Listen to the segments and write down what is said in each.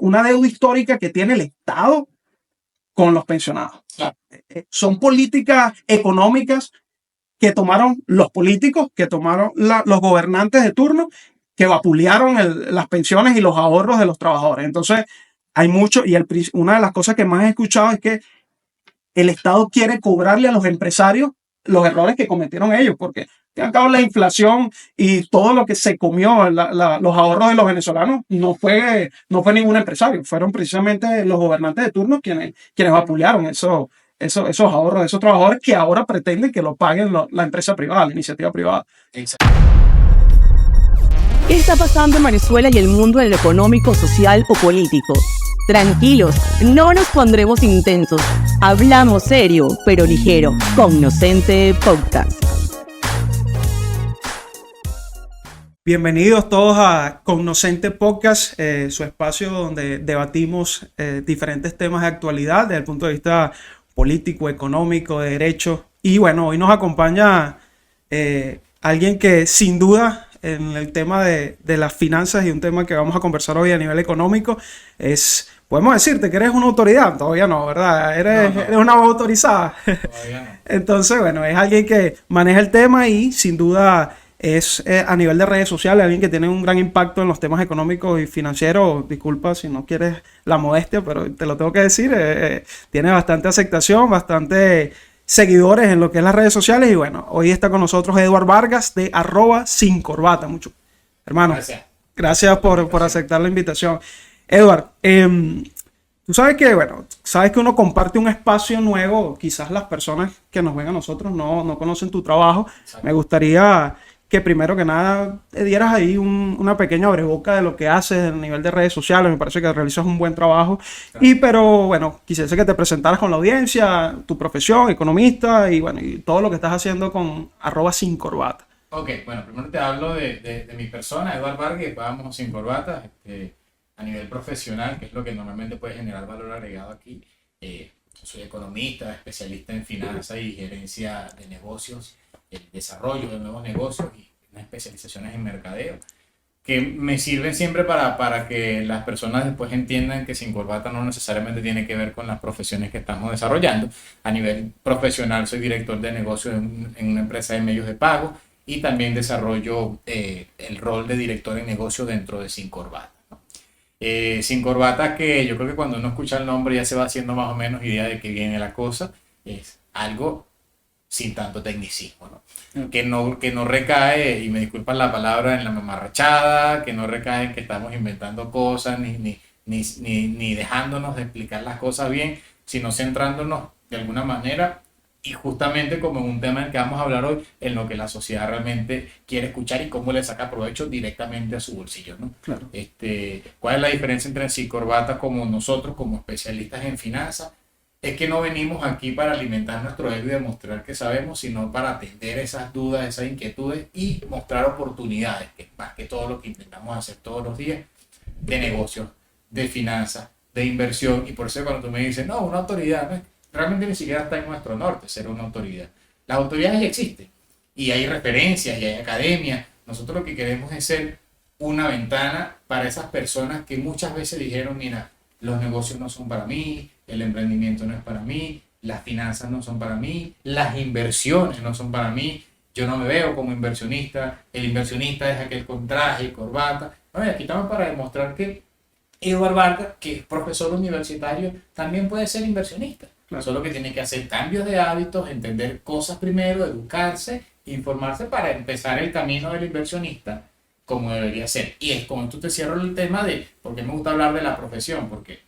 una deuda histórica que tiene el Estado con los pensionados. Claro. Son políticas económicas que tomaron los políticos, que tomaron los gobernantes de turno, que vapulearon las pensiones y los ahorros de los trabajadores. Entonces, hay mucho, y una de las cosas que más he escuchado es que el Estado quiere cobrarle a los empresarios los errores que cometieron ellos, porque al cabo la inflación y todo lo que se comió, los ahorros de los venezolanos, no fue ningún empresario, fueron precisamente los gobernantes de turno quienes vapulearon esos ahorros de esos trabajadores que ahora pretenden que lo paguen la empresa privada, la iniciativa privada. Exacto. ¿Qué está pasando en Venezuela y el mundo en lo económico, social o político? Tranquilos, no nos pondremos intensos. Hablamos serio, pero ligero. Cognoscente Podcast. Bienvenidos todos a Cognoscente Podcast, su espacio donde debatimos diferentes temas de actualidad desde el punto de vista político, económico, de derecho. Y bueno, hoy nos acompaña alguien que sin duda en el tema de las finanzas y un tema que vamos a conversar hoy a nivel económico podemos decirte que eres una autoridad. Todavía no, ¿verdad? Eres una voz autorizada. Todavía no. Entonces, bueno, es alguien que maneja el tema y sin duda es a nivel de redes sociales alguien que tiene un gran impacto en los temas económicos y financieros. Disculpa si no quieres la modestia, pero te lo tengo que decir. Tiene bastante aceptación, bastante seguidores en lo que es las redes sociales. Y bueno, hoy está con nosotros Edward Vargas de @sincorbata. Mucho, hermano, gracias por aceptar la invitación. Edward, tú sabes que, uno comparte un espacio nuevo. Quizás las personas que nos ven a nosotros no conocen tu trabajo. Exacto. Me gustaría que primero que nada te dieras ahí una pequeña abreboca de lo que haces a nivel de redes sociales. Me parece que realizas un buen trabajo. Claro. Pero bueno, quisiese que te presentaras con la audiencia, tu profesión, economista, y bueno, y todo lo que estás haciendo con @sincorbata. Ok, bueno, primero te hablo de mi persona, Edward Vargas, y después vamos sin corbata. A nivel profesional, que es lo que normalmente puede generar valor agregado aquí. Soy economista, especialista en finanzas y gerencia de negocios, el desarrollo de nuevos negocios y unas especializaciones en mercadeo, que me sirven siempre para que las personas después entiendan que sin corbata no necesariamente tiene que ver con las profesiones que estamos desarrollando. A nivel profesional soy director de negocios en una empresa de medios de pago y también desarrollo el rol de director en negocio dentro de Sin Corbata. Sin Corbata, que yo creo que cuando uno escucha el nombre ya se va haciendo más o menos idea de que viene la cosa, es algo sin tanto tecnicismo, ¿no? Que no recae, y me disculpan la palabra, en la mamarrachada, que no recae en que estamos inventando cosas, ni dejándonos de explicar las cosas bien, sino centrándonos de alguna manera, y justamente como en un tema en el que vamos a hablar hoy, en lo que la sociedad realmente quiere escuchar y cómo le saca provecho directamente a su bolsillo, ¿no? Claro. ¿Cuál es la diferencia entre Sin Corbata como nosotros, como especialistas en finanzas? Es que no venimos aquí para alimentar nuestro ego y demostrar que sabemos, sino para atender esas dudas, esas inquietudes y mostrar oportunidades, que es más que todo lo que intentamos hacer todos los días, de negocios, de finanzas, de inversión. Y por eso cuando tú me dices, no, una autoridad, ¿no? Realmente ni siquiera está en nuestro norte ser una autoridad. Las autoridades ya existen y hay referencias y hay academias. Nosotros lo que queremos es ser una ventana para esas personas que muchas veces dijeron, mira, los negocios no son para mí, el emprendimiento no es para mí, las finanzas no son para mí, las inversiones no son para mí, yo no me veo como inversionista, el inversionista es aquel con traje y corbata. No, y aquí estamos para demostrar que Edward Vargas, que es profesor universitario, también puede ser inversionista. Claro. Solo que tiene que hacer cambios de hábitos, entender cosas primero, educarse, informarse para empezar el camino del inversionista como debería ser. Y es como tú te cierro el tema de por qué me gusta hablar de la profesión, porque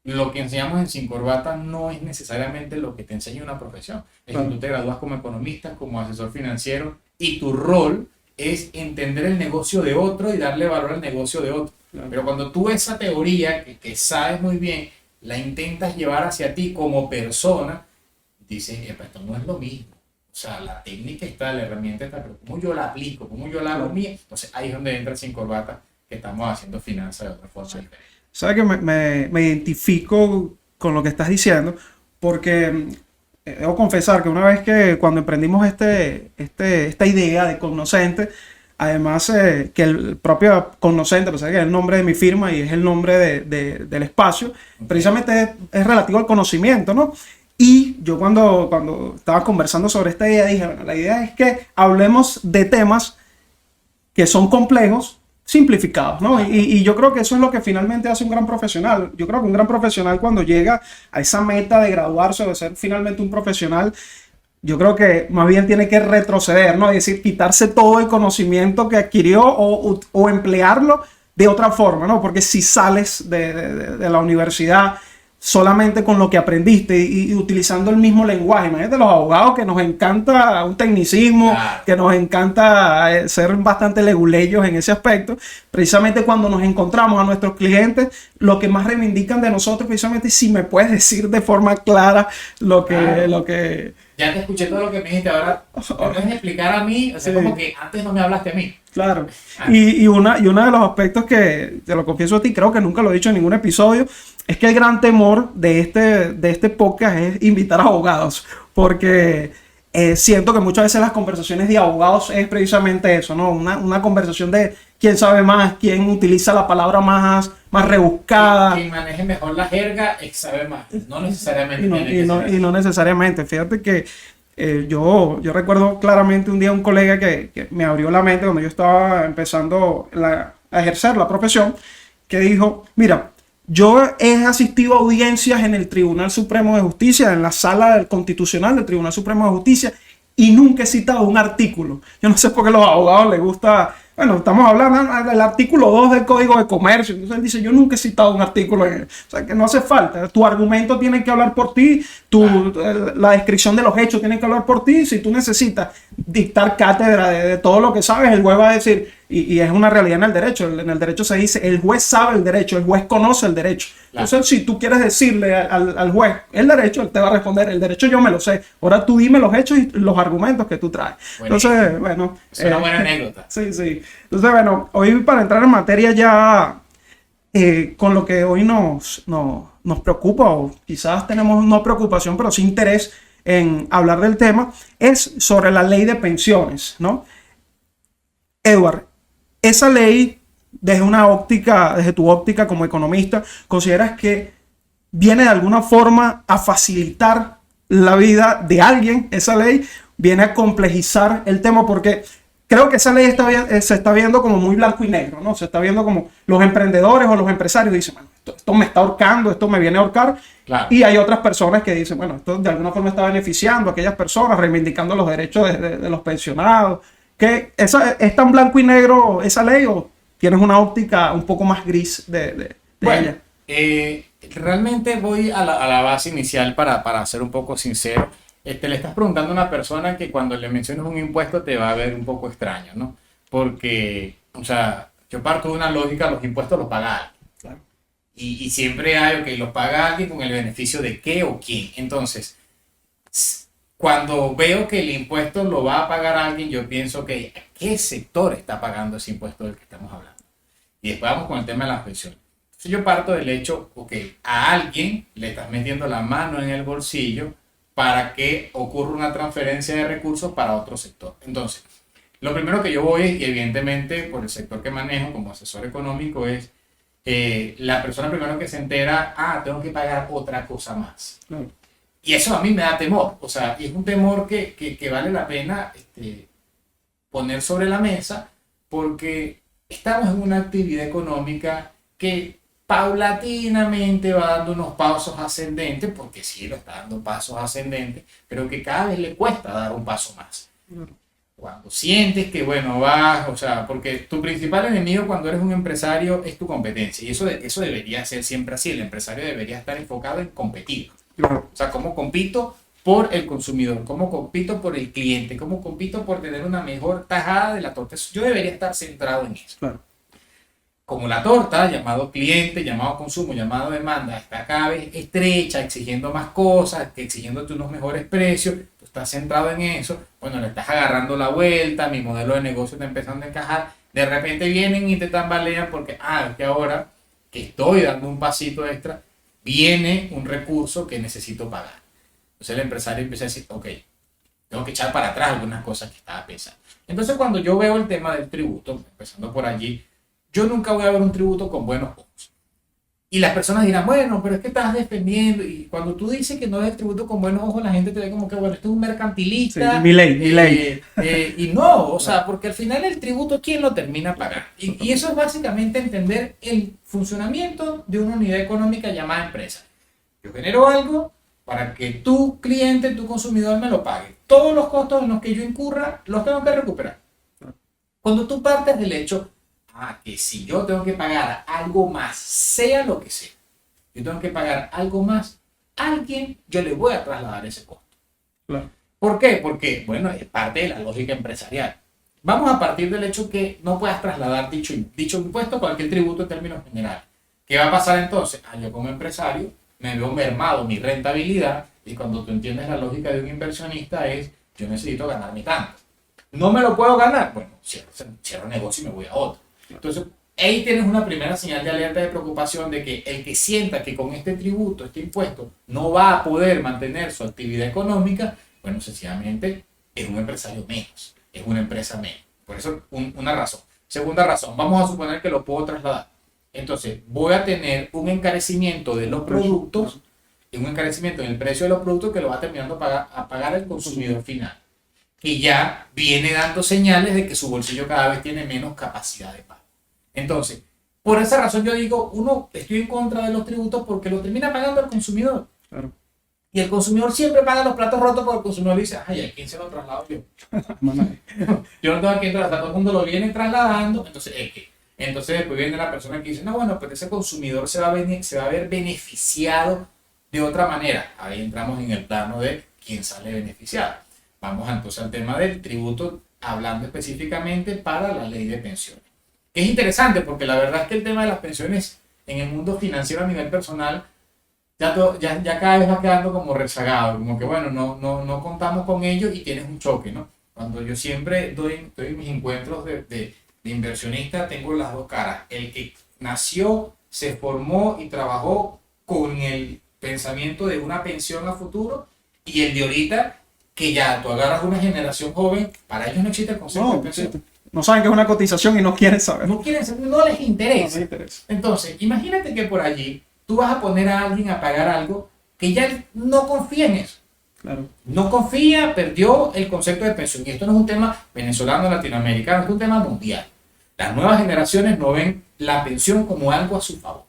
lo que enseñamos en Sin Corbata no es necesariamente lo que te enseña una profesión. Es que tú te gradúas como economista, como asesor financiero, y tu rol es entender el negocio de otro y darle valor al negocio de otro. Claro. Pero cuando tú esa teoría que sabes muy bien, la intentas llevar hacia ti como persona, dices, esto no es lo mismo. O sea, la técnica está, la herramienta está, pero ¿cómo yo la aplico? ¿Cómo yo la hago mía? Entonces ahí es donde entra Sin Corbata, que estamos haciendo finanzas de otra forma diferente. Sabes que me identifico con lo que estás diciendo, porque debo confesar que una vez que cuando emprendimos esta idea de Cognoscente, Además, que el propio Cognoscente, pues, que es el nombre de mi firma y es el nombre del espacio, precisamente es relativo al conocimiento, ¿no? Y yo cuando estaba conversando sobre esta idea, dije, bueno, la idea es que hablemos de temas que son complejos, simplificados, ¿no? Y yo creo que eso es lo que finalmente hace un gran profesional. Yo creo que un gran profesional, cuando llega a esa meta de graduarse o de ser finalmente un profesional, yo creo que más bien tiene que retroceder, ¿no? Es decir, quitarse todo el conocimiento que adquirió o emplearlo de otra forma, ¿no? Porque si sales de la universidad solamente con lo que aprendiste y utilizando el mismo lenguaje, imagínate los abogados, que nos encanta un tecnicismo, Claro. que nos encanta ser bastante leguleyos en ese aspecto. Precisamente cuando nos encontramos a nuestros clientes, lo que más reivindican de nosotros, precisamente, si me puedes decir de forma clara lo que Ya te escuché todo lo que me dijiste, ahora me puedes explicar a mí, o sea, Sí. como que antes no me hablaste a mí. Claro. Y uno de los aspectos que, te lo confieso a ti, creo que nunca lo he dicho en ningún episodio, es que el gran temor de este podcast es invitar a abogados, porque siento que muchas veces las conversaciones de abogados es precisamente eso, ¿no? Una conversación de quién sabe más, quién utiliza la palabra más rebuscada. Quien maneje mejor la jerga sabe más, no necesariamente Y no, tiene y que no- ser y no necesariamente. Fíjate que yo recuerdo claramente un día un colega que me abrió la mente cuando yo estaba empezando a ejercer la profesión, que dijo, mira, yo he asistido a audiencias en el Tribunal Supremo de Justicia, en la sala constitucional del Tribunal Supremo de Justicia, y nunca he citado un artículo. Yo no sé por qué a los abogados les gusta. Bueno, estamos hablando del artículo 2 del Código de Comercio. Entonces él dice, yo nunca he citado un artículo. O sea, que no hace falta. Tu argumento tiene que hablar por ti. La descripción de los hechos tiene que hablar por ti. Si tú necesitas dictar cátedra de todo lo que sabes, el juez va a decir, y es una realidad en el derecho. En el derecho se dice, el juez sabe el derecho, el juez conoce el derecho. Claro. Entonces, si tú quieres decirle al juez el derecho, él te va a responder, el derecho yo me lo sé. Ahora tú dime los hechos y los argumentos que tú traes. Buenísimo. Entonces, bueno. Es una buena anécdota. Sí, sí. Entonces, bueno, hoy para entrar en materia ya con lo que hoy nos preocupa, o quizás tenemos no preocupación, pero sí interés en hablar del tema, es sobre la ley de pensiones, ¿no? Edward, esa ley, desde tu óptica como economista, ¿consideras que viene de alguna forma a facilitar la vida de alguien? Esa ley viene a complejizar el tema, porque creo que esa ley se está viendo como muy blanco y negro, ¿no? Se está viendo como los emprendedores o los empresarios dicen, bueno, esto me está ahorcando, esto me viene a ahorcar. Claro. Y hay otras personas que dicen, bueno, esto de alguna forma está beneficiando a aquellas personas, reivindicando los derechos de los pensionados. ¿Que ¿Es tan blanco y negro esa ley, o tienes una óptica un poco más gris de Bueno, ella? realmente voy a la base inicial para ser un poco sincero. Le estás preguntando a una persona que cuando le menciones un impuesto te va a ver un poco extraño, ¿no? Porque, o sea, yo parto de una lógica, los impuestos los paga alguien. Claro. Y siempre hay, ok, los paga alguien con el beneficio de qué o quién. Entonces, cuando veo que el impuesto lo va a pagar alguien, yo pienso que ¿qué sector está pagando ese impuesto del que estamos hablando? Y después vamos con el tema de las pensiones. Entonces yo parto del hecho, ok, a alguien le estás metiendo la mano en el bolsillo para que ocurra una transferencia de recursos para otro sector. Entonces, lo primero que yo voy, y evidentemente por el sector que manejo como asesor económico, es la persona primero que se entera, tengo que pagar otra cosa más. Claro. Y eso a mí me da temor, o sea, y es un temor que vale la pena poner sobre la mesa, porque estamos en una actividad económica que paulatinamente va dando unos pasos ascendentes, porque sí, lo está dando pasos ascendentes, pero que cada vez le cuesta dar un paso más. Cuando sientes que, bueno, vas, o sea, porque tu principal enemigo cuando eres un empresario es tu competencia, y eso debería ser siempre así. El empresario debería estar enfocado en competir. Claro. O sea, cómo compito por el consumidor, cómo compito por el cliente, cómo compito por tener una mejor tajada de la torta. Yo debería estar centrado en eso. Claro. Como la torta, llamado cliente, llamado consumo, llamado demanda, está cada vez estrecha, exigiendo más cosas, exigiéndote unos mejores precios, tú estás centrado en eso, bueno, le estás agarrando la vuelta, mi modelo de negocio está empezando a encajar, de repente vienen y te tambalean porque, es que ahora que estoy dando un pasito extra, viene un recurso que necesito pagar. Entonces el empresario empieza a decir, ok, tengo que echar para atrás algunas cosas que estaba pensando. Entonces, cuando yo veo el tema del tributo, empezando por allí, yo nunca voy a ver un tributo con buenos ojos. Y las personas dirán, bueno, pero es que estás defendiendo. Y cuando tú dices que no ves el tributo con buenos ojos, la gente te ve como que, bueno, esto es un mercantilista. Sí, mi ley. Y no, o sea, porque al final el tributo, ¿quién lo termina pagando? Y eso es básicamente entender el funcionamiento de una unidad económica llamada empresa. Yo genero algo para que tu cliente, tu consumidor me lo pague. Todos los costos en los que yo incurra, los tengo que recuperar. Cuando tú partes del hecho que si yo tengo que pagar algo más, sea lo que sea, yo tengo que pagar algo más, a alguien yo le voy a trasladar ese costo. Claro. ¿Por qué? Porque, bueno, es parte de la lógica empresarial. Vamos a partir del hecho que no puedas trasladar dicho impuesto a cualquier tributo en términos generales. ¿Qué va a pasar entonces? Yo como empresario me veo mermado mi rentabilidad, y cuando tú entiendes la lógica de un inversionista es, yo necesito ganarme tanto. ¿No me lo puedo ganar? Bueno, cierro negocio y me voy a otro. Entonces, ahí tienes una primera señal de alerta de preocupación de que el que sienta que con este tributo, este impuesto, no va a poder mantener su actividad económica, bueno, sencillamente es un empresario menos, es una empresa menos. Por eso, una razón. Segunda razón, vamos a suponer que lo puedo trasladar. Entonces, voy a tener un encarecimiento de los productos, un encarecimiento en el precio de los productos que lo va terminando a pagar el consumidor final, que ya viene dando señales de que su bolsillo cada vez tiene menos capacidad de pago. Entonces, por esa razón yo digo, estoy en contra de los tributos porque lo termina pagando el consumidor. Claro. Y el consumidor siempre paga los platos rotos porque el consumidor dice, ¿a quién se lo traslado yo? Yo no tengo a quién trasladar, todo el mundo lo viene trasladando, entonces después viene la persona que dice, no, bueno, pues ese consumidor se va a ver beneficiado de otra manera. Ahí entramos en el plano de quién sale beneficiado. Vamos entonces al tema del tributo, hablando específicamente para la ley de pensiones. Que es interesante porque la verdad es que el tema de las pensiones en el mundo financiero a nivel personal ya cada vez va quedando como rezagado, como que bueno, no contamos con ellos y tienes un choque, ¿no? Cuando yo siempre doy mis encuentros de inversionista, tengo las dos caras. El que nació, se formó y trabajó con el pensamiento de una pensión a futuro, y el de ahorita, que ya tú agarras una generación joven, para ellos no existe el concepto de pensión. No saben que es una cotización y no quieren saber. No les interesa. Entonces, imagínate que por allí tú vas a poner a alguien a pagar algo que ya no confía en eso. Claro. No confía, perdió el concepto de pensión. Y esto no es un tema venezolano, latinoamericano, es un tema mundial. Las nuevas generaciones no ven la pensión como algo a su favor.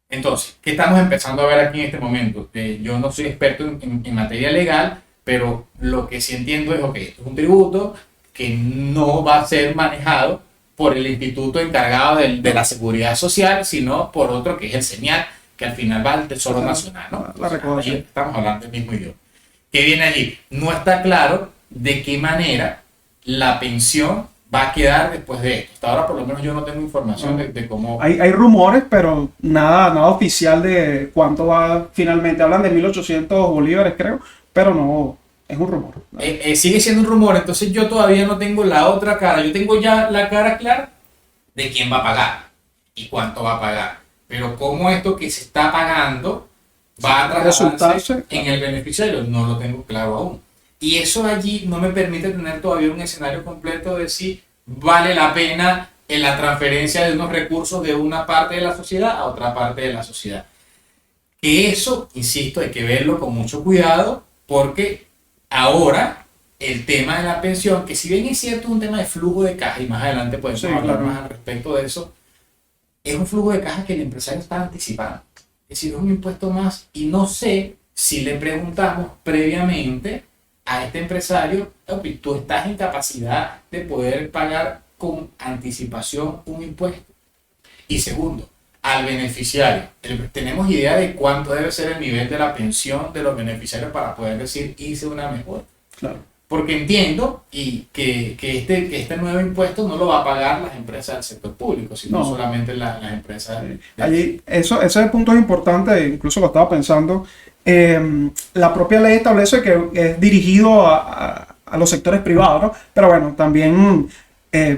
Entonces, ¿qué estamos empezando a ver aquí en este momento? Yo no soy experto en materia legal, pero lo que sí entiendo es, esto es un tributo que no va a ser manejado por el instituto encargado de la seguridad social, sino por otro que es el CENIAT, que al final va al Tesoro Nacional, ¿no? Entonces, estamos hablando del mismo idioma. ¿Qué viene allí? No está claro de qué manera la pensión va a quedar después de esto. Hasta ahora por lo menos yo no tengo información de cómo... Hay rumores, pero nada oficial de cuánto va finalmente. Hablan de 1.800 bolívares, creo, pero no, es un rumor. Sigue siendo un rumor, entonces yo todavía no tengo la otra cara. Yo tengo ya la cara clara de quién va a pagar y cuánto va a pagar. Pero cómo esto que se está pagando va a trasladarse en el beneficiario, no lo tengo claro aún. Y eso allí no me permite tener todavía un escenario completo de si vale la pena en la transferencia de unos recursos de una parte de la sociedad a otra parte de la sociedad. Que eso, insisto, hay que verlo con mucho cuidado, porque ahora el tema de la pensión, que si bien es cierto es un tema de flujo de caja, y más adelante podemos hablar más al respecto de eso, es un flujo de caja que el empresario está anticipando. Es decir, es un impuesto más, y no sé si le preguntamos previamente a este empresario, tú estás en capacidad de poder pagar con anticipación un impuesto. Y segundo, al beneficiario, ¿tenemos idea de cuánto debe ser el nivel de la pensión de los beneficiarios para poder decir hice una mejor? Claro. Porque entiendo que este nuevo impuesto no lo va a pagar las empresas del sector público, sino solamente las empresas. Allí, ese punto es importante, incluso lo estaba pensando. La propia ley establece que es dirigido a los sectores privados, ¿no? Pero bueno, también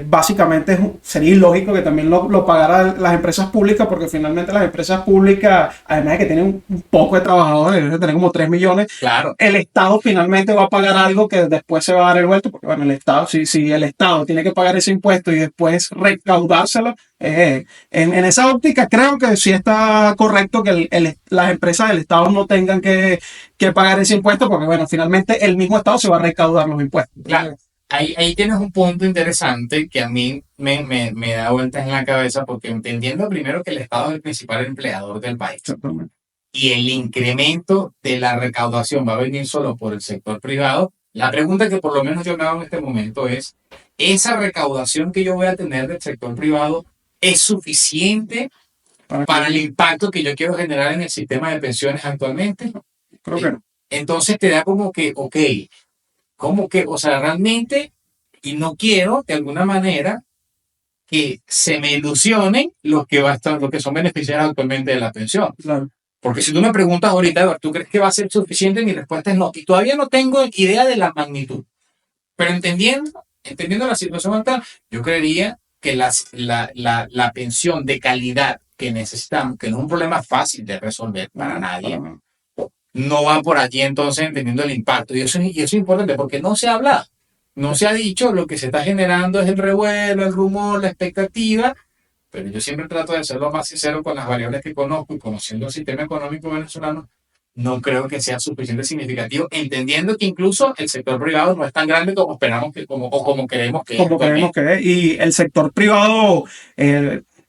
básicamente sería ilógico que también lo pagaran las empresas públicas, porque finalmente las empresas públicas, además de que tienen un poco de trabajadores, deben tener como 3 millones, Claro. el Estado finalmente va a pagar algo que después se va a dar el vuelto, porque bueno, el Estado, si el Estado tiene que pagar ese impuesto y después recaudárselo, en esa óptica creo que sí está correcto que las empresas del Estado no tengan que pagar ese impuesto, porque bueno, finalmente el mismo Estado se va a recaudar los impuestos. Claro. Ahí tienes un punto interesante que a mí me da vueltas en la cabeza porque entendiendo primero que el Estado es el principal empleador del país Exactamente. y el incremento de la recaudación va a venir solo por el sector privado, la pregunta que por lo menos yo me hago en este momento es, ¿esa recaudación que yo voy a tener del sector privado es suficiente para el impacto que yo quiero generar en el sistema de pensiones actualmente? Creo que no. Entonces te da como que, ok, como que, o sea, realmente, y no quiero de alguna manera que se me ilusionen los que son beneficiarios actualmente de la pensión. Claro. Porque si tú me preguntas ahorita, Eduardo, ¿tú crees que va a ser suficiente? Mi respuesta es no. Y todavía no tengo idea de la magnitud. Pero entendiendo la situación actual, yo creería que la pensión de calidad que necesitamos, que no es un problema fácil de resolver para nadie, no va por allí entonces entendiendo el impacto. Y eso es importante porque no se habla, no se ha dicho, lo que se está generando es el revuelo, el rumor, la expectativa, pero yo siempre trato de ser lo más sincero con las variables que conozco y conociendo el sistema económico venezolano, no creo que sea suficiente significativo, entendiendo que incluso el sector privado no es tan grande como esperamos que, o como queremos que como queremos que es. Y el sector privado,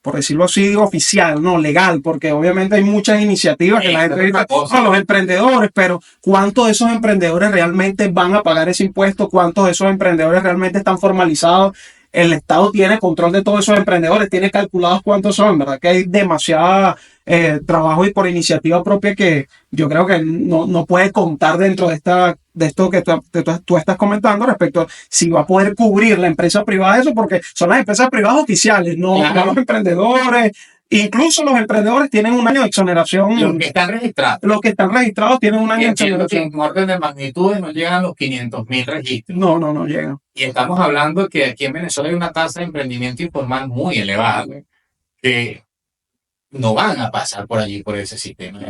por decirlo así, oficial, no legal, porque obviamente hay muchas iniciativas que la gente dice, los emprendedores, pero ¿cuántos de esos emprendedores realmente van a pagar ese impuesto? ¿Cuántos de esos emprendedores realmente están formalizados? El Estado tiene control de todos esos emprendedores, tiene calculados cuántos son, ¿verdad? Que hay demasiada trabajo y por iniciativa propia que yo creo que no puede contar dentro de esto que tú estás comentando respecto a si va a poder cubrir la empresa privada eso, porque son las empresas privadas oficiales, no los emprendedores. Incluso los emprendedores tienen un año de exoneración. Los que están registrados. Los que están registrados tienen un año de exoneración. En orden de magnitudes no llegan a los 500.000 registros. No llegan. Y estamos hablando que aquí en Venezuela hay una tasa de emprendimiento informal muy elevada, que no van a pasar por allí, por ese sistema,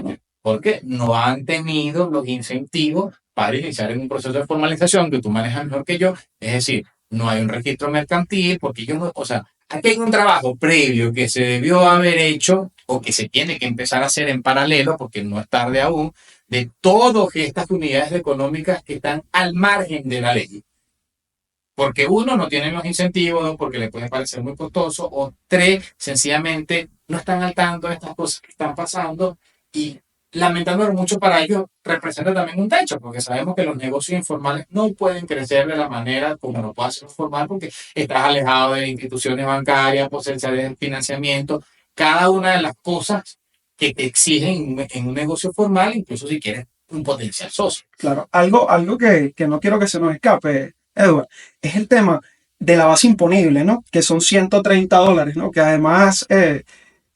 porque no han tenido los incentivos para iniciar en un proceso de formalización que tú manejas mejor que yo. Es decir, no hay un registro mercantil, porque yo no, o sea, aquí hay un trabajo previo que se debió haber hecho o que se tiene que empezar a hacer en paralelo, porque no es tarde aún, de todas estas unidades económicas que están al margen de la ley. Porque uno, no tienen los incentivos, dos, porque le puede parecer muy costoso, o tres, sencillamente no están al tanto de estas cosas que están pasando y lamentándolo mucho para ellos representa también un techo, porque sabemos que los negocios informales no pueden crecer de la manera como lo puede hacer formal, porque estás alejado de instituciones bancarias, potenciales de financiamiento, cada una de las cosas que te exigen en un negocio formal, incluso si quieres un potencial socio. Claro, algo que no quiero que se nos escape, Edward, es el tema de la base imponible, ¿no? Que son $130, ¿no? Que además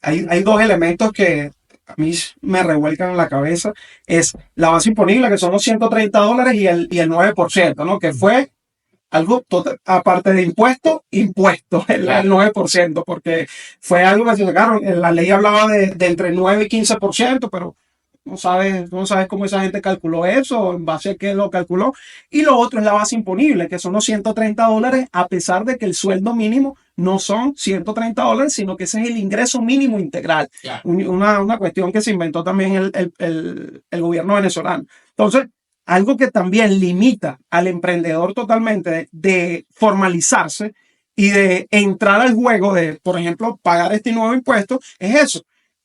hay dos elementos que a mí me revuelcan en la cabeza. Es la base imponible, que son los $130 y el 9%, ¿no? Que fue algo total, aparte de impuesto, el 9%, porque fue algo que se sacaron. La ley hablaba de entre 9 y 15%, pero no sabes cómo esa gente calculó eso, en base a qué lo calculó. Y lo otro es la base imponible, que son los $130, a pesar de que el sueldo mínimo no son $130, sino que ese es el ingreso mínimo integral. Claro. Una cuestión que se inventó también el gobierno venezolano. Entonces, algo que también limita al emprendedor totalmente de formalizarse y de entrar al juego de, por ejemplo, pagar este nuevo impuesto, es eso.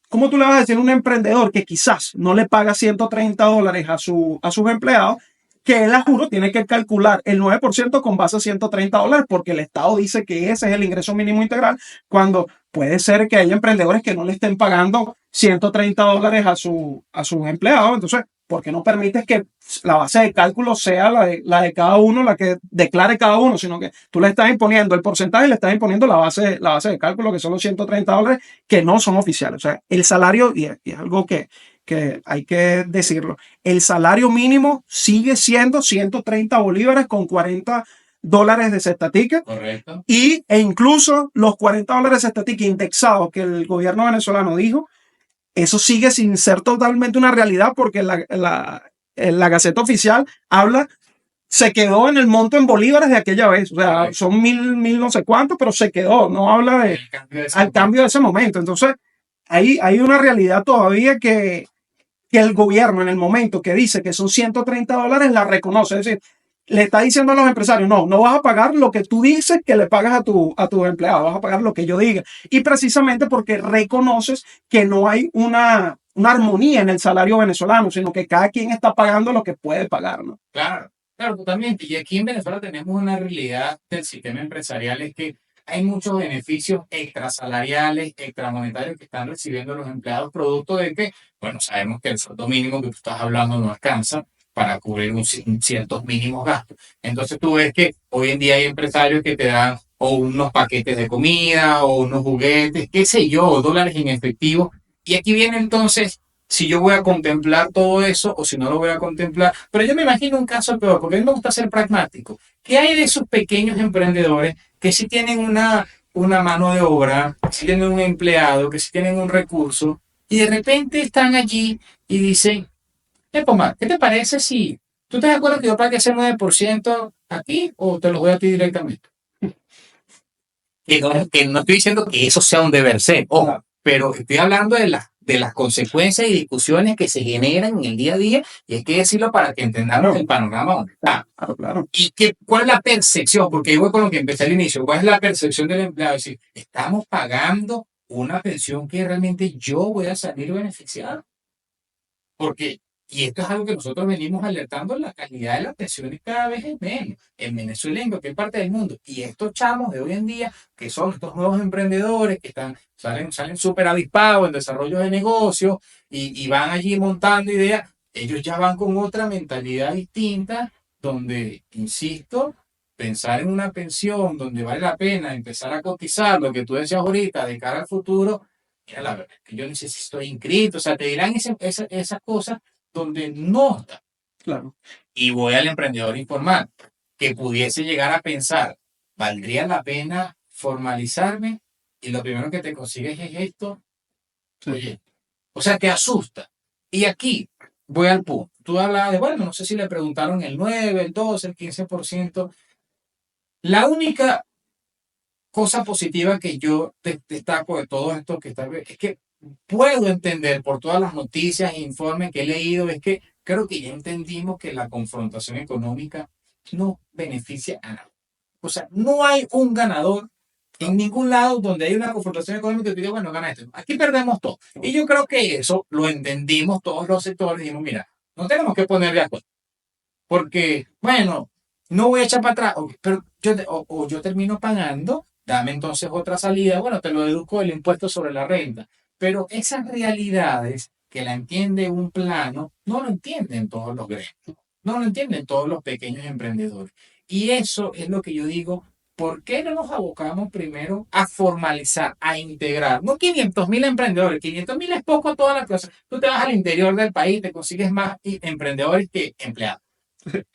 ¿Cómo tú le vas a decir a un emprendedor que quizás no le paga $130 a sus empleados, que él, a juro, tiene que calcular el 9% con base a $130 porque el Estado dice que ese es el ingreso mínimo integral, cuando puede ser que haya emprendedores que no le estén pagando $130 a sus empleados? Entonces, ¿por qué no permites que la base de cálculo sea la de cada uno, la que declare cada uno, sino que tú le estás imponiendo el porcentaje y le estás imponiendo la base de cálculo, que son los $130 que no son oficiales? O sea, el salario, y es algo que hay que decirlo, el salario mínimo sigue siendo 130 bolívares con 40 dólares de cesta ticket. Correcto. E incluso los 40 dólares de cesta ticket indexados que el gobierno venezolano dijo, eso sigue sin ser totalmente una realidad porque la Gaceta Oficial habla, se quedó en el monto en bolívares de aquella vez. O sea, son mil no sé cuánto, pero se quedó. No habla de al cambio de ese momento. Entonces, hay una realidad todavía que el gobierno en el momento que dice que son 130 dólares la reconoce. Es decir, le está diciendo a los empresarios, no vas a pagar lo que tú dices que le pagas a tu empleado, vas a pagar lo que yo diga. Y precisamente porque reconoces que no hay una armonía en el salario venezolano, sino que cada quien está pagando lo que puede pagar, ¿no? Claro, claro, totalmente. Y aquí en Venezuela tenemos una realidad del sistema empresarial, es que hay muchos beneficios extrasalariales, extramonetarios que están recibiendo los empleados, producto de que, bueno, sabemos que el sueldo mínimo que tú estás hablando no alcanza para cubrir ciertos mínimos gastos. Entonces tú ves que hoy en día hay empresarios que te dan o unos paquetes de comida o unos juguetes, qué sé yo, dólares en efectivo. Y aquí viene entonces si yo voy a contemplar todo eso o si no lo voy a contemplar. Pero yo me imagino un caso peor, porque a mí me gusta ser pragmático. ¿Qué hay de esos pequeños emprendedores que sí tienen una mano de obra, que sí tienen un empleado, que sí tienen un recurso, y de repente están allí y dicen, Pomar, ¿qué te parece si tú estás de acuerdo que yo pague ese 9% aquí o te lo doy a ti directamente? Que no estoy diciendo que eso sea un deber ser, ojo, pero estoy hablando de las consecuencias y discusiones que se generan en el día a día, y hay que decirlo para que entendamos el panorama donde está. Claro. Y cuál es la percepción, porque yo voy con lo que empecé al inicio, cuál es la percepción del empleado, es decir, estamos pagando una pensión que realmente yo voy a salir beneficiado. Porque, y esto es algo que nosotros venimos alertando, la calidad de las pensiones cada vez es menos en Venezuela y en cualquier parte del mundo. Y estos chamos de hoy en día, que son estos nuevos emprendedores que salen súper avispados en desarrollo de negocios y van allí montando ideas, ellos ya van con otra mentalidad distinta, donde, insisto, pensar en una pensión donde vale la pena empezar a cotizar, lo que tú decías ahorita, de cara al futuro. Mira, la verdad es que yo necesito, estoy inscrito, o sea, te dirán esas cosas donde no está. Claro. Y voy al emprendedor informal, que pudiese llegar a pensar, ¿valdría la pena formalizarme? Y lo primero que te consigues es esto. Sí. Oye, o sea, te asusta. Y aquí voy al punto. Tú hablabas de, bueno, no sé si le preguntaron el 9, el 12, el 15%. La única cosa positiva que yo destaco de todo esto que está, es que puedo entender por todas las noticias e informes que he leído, es que creo que ya entendimos que la confrontación económica no beneficia a nadie. O sea, no hay un ganador en ningún lado donde hay una confrontación económica y tú digas, bueno, gana este. Aquí perdemos todo. Y yo creo que eso lo entendimos todos los sectores. Dijimos, mira, no tenemos que poner de acuerdo. Porque, bueno, no voy a echar para atrás, pero yo termino pagando, dame entonces otra salida, bueno, te lo deduzco del impuesto sobre la renta. Pero esas realidades que la entiende un plano, no lo entienden todos los gremios, no lo entienden todos los pequeños emprendedores. Y eso es lo que yo digo, ¿por qué no nos abocamos primero a formalizar, a integrar? No 500.000 emprendedores, 500.000 es poco a todas las cosas. Tú te vas al interior del país, te consigues más emprendedores que empleados.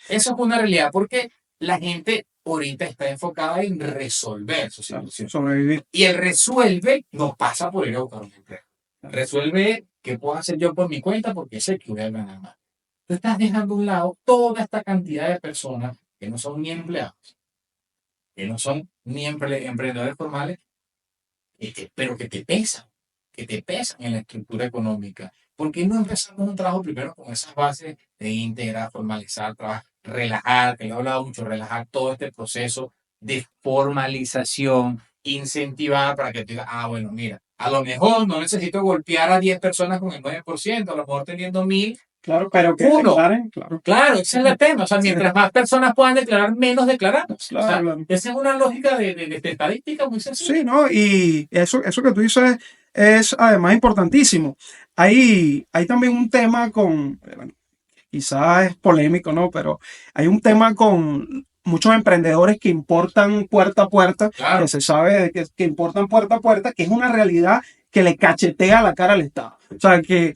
Eso es una realidad, porque la gente ahorita está enfocada en resolver su situación. Sobrevivir. Y el resuelve no pasa por ir a buscar un empleo. Resuelve qué puedo hacer yo por mi cuenta porque sé que voy a ganar más. Tú estás dejando a un lado toda esta cantidad de personas que no son ni empleados, que no son ni emprendedores formales, pero que te pesan en la estructura económica. ¿Por qué no empezamos un trabajo primero con esas bases de integrar, formalizar, trabajar, relajar, que yo he hablado mucho, relajar todo este proceso de formalización, incentivar para que tú digas, bueno, mira, a lo mejor no necesito golpear a 10 personas con el 9%, a lo mejor teniendo 1.000. Claro, pero que declaren, claro. Claro, ese es el tema. O sea, mientras más personas puedan declarar, menos declaramos. Claro, o sea, claro. Esa es una lógica de estadística muy sencilla. Sí, ¿no? Y eso que tú dices es además importantísimo. Hay también un tema con, bueno, quizás es polémico, ¿no? Pero hay un tema con muchos emprendedores que importan puerta a puerta, Claro. que se sabe que importan puerta a puerta, que es una realidad que le cachetea la cara al Estado. O sea, que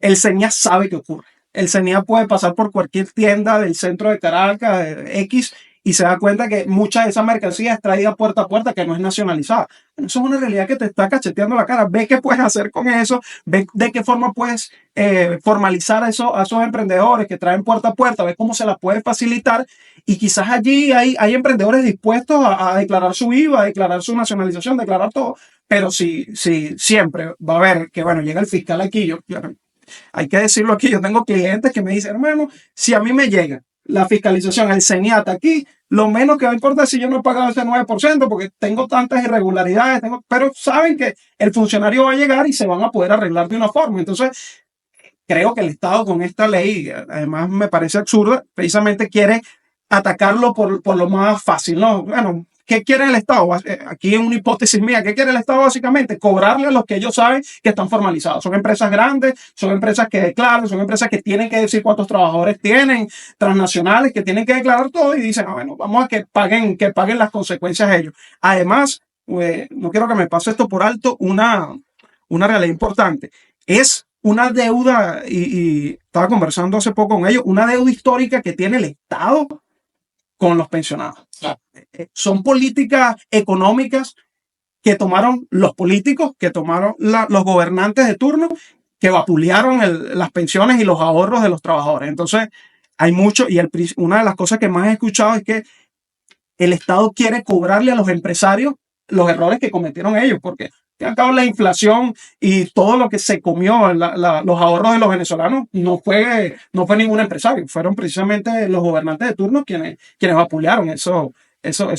el CENIA sabe que ocurre. El CENIA puede pasar por cualquier tienda del centro de Caracas, de X, y se da cuenta que mucha de esa mercancía es traída puerta a puerta, que no es nacionalizada. Bueno, eso es una realidad que te está cacheteando la cara. Ve qué puedes hacer con eso, ve de qué forma puedes formalizar a esos emprendedores que traen puerta a puerta, ve cómo se las puede facilitar, y quizás allí hay emprendedores dispuestos a declarar su IVA, a declarar su nacionalización, declarar todo, pero si siempre va a haber que, bueno, llega el fiscal aquí, hay que decirlo aquí, yo tengo clientes que me dicen, hermano, si a mí me llega la fiscalización, el CENIAT aquí, lo menos que va a importar es si yo no he pagado ese 9% porque tengo tantas irregularidades, pero saben que el funcionario va a llegar y se van a poder arreglar de una forma. Entonces, creo que el Estado con esta ley, además me parece absurda, precisamente quiere atacarlo por lo más fácil, ¿no? Bueno, ¿qué quiere el Estado? Aquí es una hipótesis mía. ¿Qué quiere el Estado básicamente? Cobrarle a los que ellos saben que están formalizados. Son empresas grandes, son empresas que declaran, son empresas que tienen que decir cuántos trabajadores tienen, transnacionales que tienen que declarar todo y dicen, bueno, vamos a que paguen las consecuencias ellos. Además, no quiero que me pase esto por alto, una realidad importante. Es una deuda, y estaba conversando hace poco con ellos, una deuda histórica que tiene el Estado con los pensionados. Claro. Son políticas económicas que tomaron los políticos, que tomaron los gobernantes de turno, que vapulearon las pensiones y los ahorros de los trabajadores. Entonces, hay mucho, y una de las cosas que más he escuchado es que el Estado quiere cobrarle a los empresarios los errores que cometieron ellos, porque al cabo la inflación y todo lo que se comió, los ahorros de los venezolanos, no fue ningún empresario, fueron precisamente los gobernantes de turno quienes vapulearon esos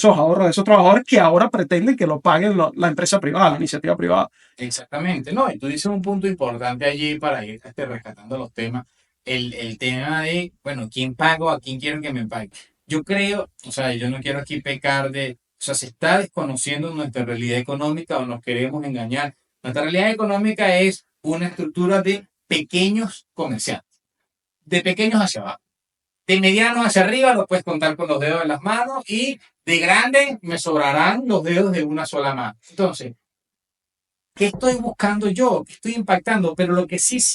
ahorros de esos trabajadores que ahora pretenden que lo paguen la empresa privada, la iniciativa privada. Exactamente, no, y tú dices un punto importante allí para ir rescatando los temas, el tema de, bueno, ¿quién pago? ¿A quién quiero que me pague? Yo creo, o sea, yo no quiero aquí pecar o sea, se está desconociendo nuestra realidad económica o nos queremos engañar. Nuestra realidad económica es una estructura de pequeños comerciantes, de pequeños hacia abajo. De medianos hacia arriba lo puedes contar con los dedos de las manos y de grandes me sobrarán los dedos de una sola mano. Entonces, ¿qué estoy buscando yo? ¿Qué estoy impactando? Pero lo que sí es